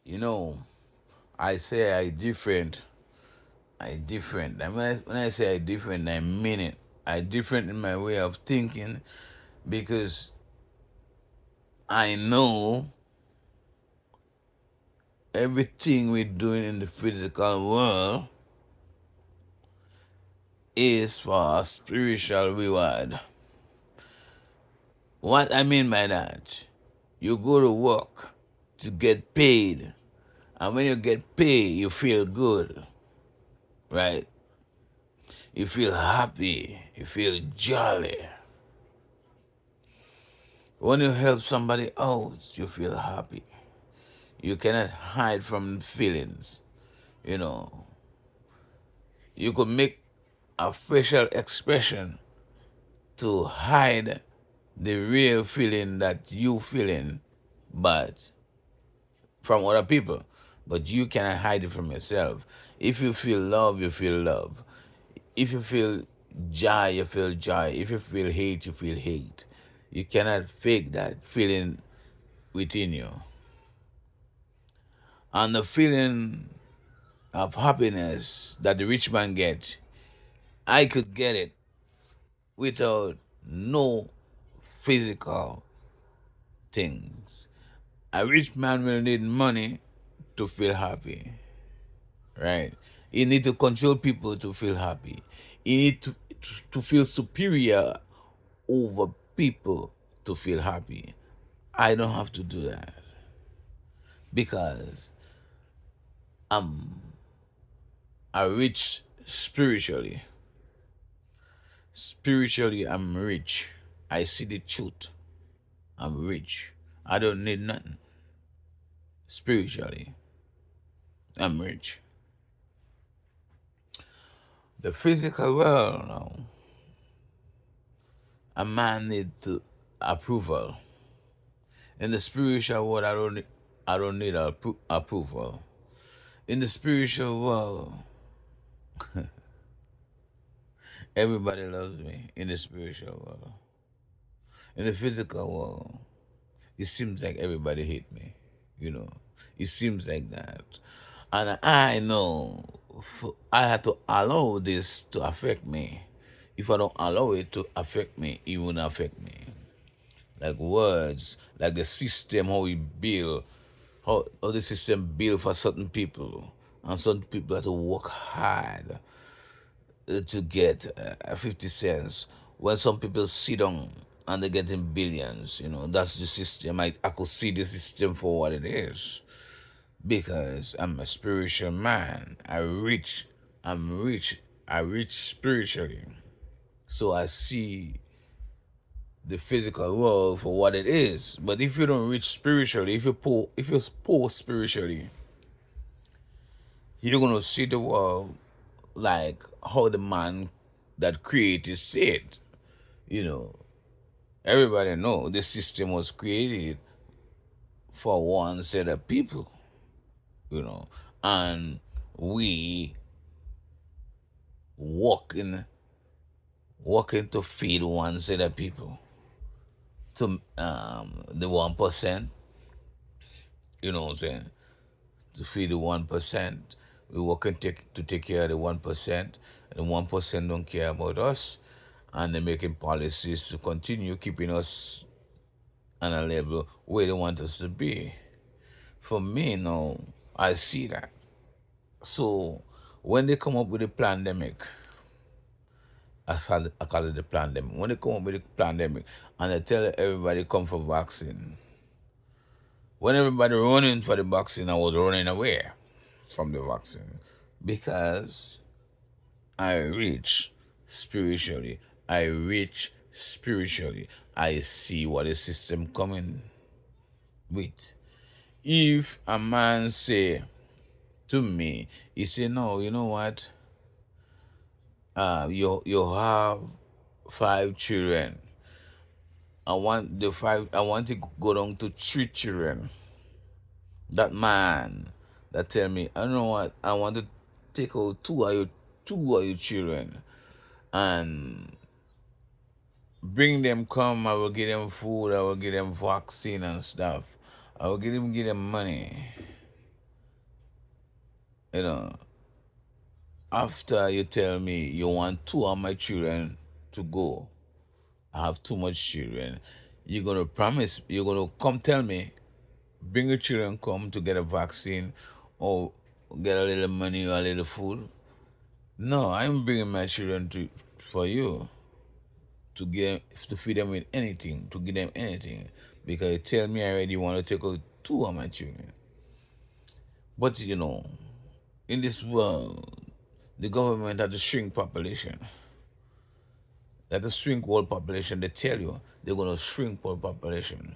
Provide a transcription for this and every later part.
You know, I say I different. I different. And when I say I different, I mean it. I different in my way of thinking because I know everything we're doing in the physical world is for a spiritual reward. What I mean by that, you go to work to get paid, and when you get paid, you feel good, right? You feel happy, you feel jolly. When you help somebody else, you feel happy. You cannot hide from feelings, you know. You could make a facial expression to hide the real feeling that you feeling, but from other people, but you cannot hide it from yourself. If you feel love, you feel love. If you feel joy, you feel joy. If you feel hate, you feel hate. You cannot fake that feeling within you. And the feeling of happiness that the rich man gets, I could get it without no physical things. A rich man will need money to feel happy, right? You need to control people to feel happy. You need to feel superior over people to feel happy. I don't have to do that because I'm a rich spiritually. Spiritually, I'm rich. I see the truth. I'm rich. I don't need nothing. Spiritually, I'm rich. The physical world now, a man need to approval. In the spiritual world, I don't need approval. In the spiritual world, everybody loves me. In the spiritual world, in the physical world, it seems like everybody hate me. You know, it seems like that, and I know I have to allow this to affect me. If I don't allow it to affect me, it won't affect me. Like words, like the system, how we build, how the system build for certain people, and certain people have to work hard to get 50 cents. When some people sit down and they're getting billions, that's the system. I could see the system for what it is because I'm a spiritual man. I'm rich, I rich spiritually. So I see the physical world for what it is. But if you don't reach spiritually, if you're poor spiritually, you're gonna see the world like how the man that created said. You know, everybody know the system was created for one set of people. You know, and we working working to feed one set of people to the 1%. You know what I'm saying? To feed the 1%. We working to take care of the 1%. And the 1% don't care about us. And they're making policies to continue keeping us on a level where they want us to be. For me, no, I see that. So when they come up with the pandemic, I call it the pandemic. When they come up with the pandemic and they tell everybody come for vaccine, when everybody running for the vaccine, I was running away from the vaccine because I reach spiritually. I reach spiritually. I see what the system coming with. If a man say to me, he say, no, you know what? You have 5 children. I want to go down to 3 children. That man that tell me, I know what, I want to take out two of your children and bring them come. I will give them food. I will give them vaccine and stuff. I will give them money. You know, after you tell me you want two of my children to go, I have too much children. You're gonna promise, you're gonna come tell me, bring your children come to get a vaccine or get a little money or a little food. No, I'm bringing my children to for you to feed them with anything, to give them anything. Because you tell me already you want to take out two of my children. But in this world, the government had to shrink population. They had to shrink world population. They tell you they're gonna shrink world population.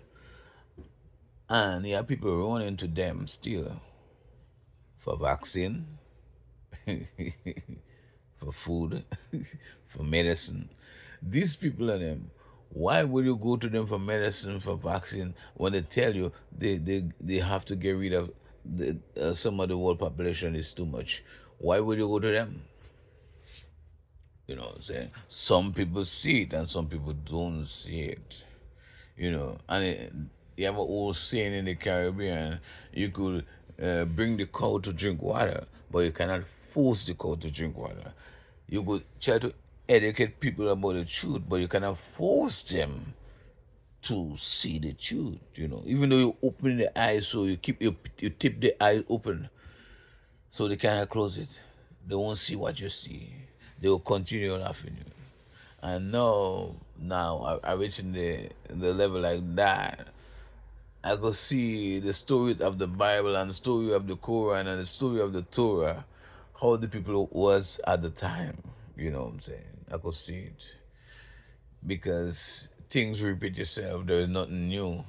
And you have people running to them still for vaccine, for food, for medicine. These people are them. Why would you go to them for medicine, for vaccine, when they tell you they have to get rid of some of the world population is too much? Why would you go to them? You know what I'm saying? Some people see it and some people don't see it. You have an old saying in the Caribbean, you could bring the cow to drink water, but you cannot force the cow to drink water. You could try to educate people about the truth, but you cannot force them to see the truth. Even though you open the eyes, so you tip the eyes open, so they cannot close it. They won't see what you see. They will continue laughing you. And now I reaching the level like that. I could see the stories of the Bible and the story of the Quran and the story of the Torah, how the people was at the time. You know what I'm saying? I could see it because things repeat yourself. There is nothing new.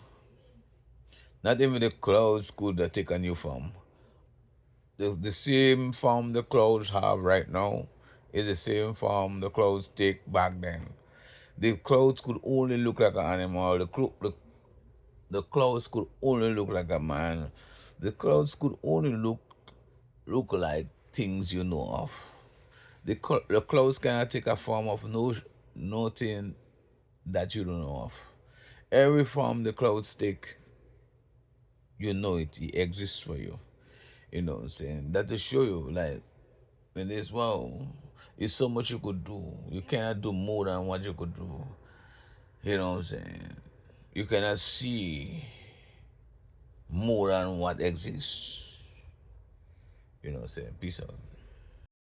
Not even the clouds could take a new form. The same form the clouds have right now is the same form the clouds take back then. The clouds could only look like an animal. The clouds could only look like a man. The clouds could only look like things you know of. The clouds cannot take a form of nothing that you don't know of. Every form the clouds take, you know it exists for you. You know what I'm saying? That to show you, like, in this world, it's so much you could do. You cannot do more than what you could do. You know what I'm saying? You cannot see more than what exists. You know what I'm saying? Peace out.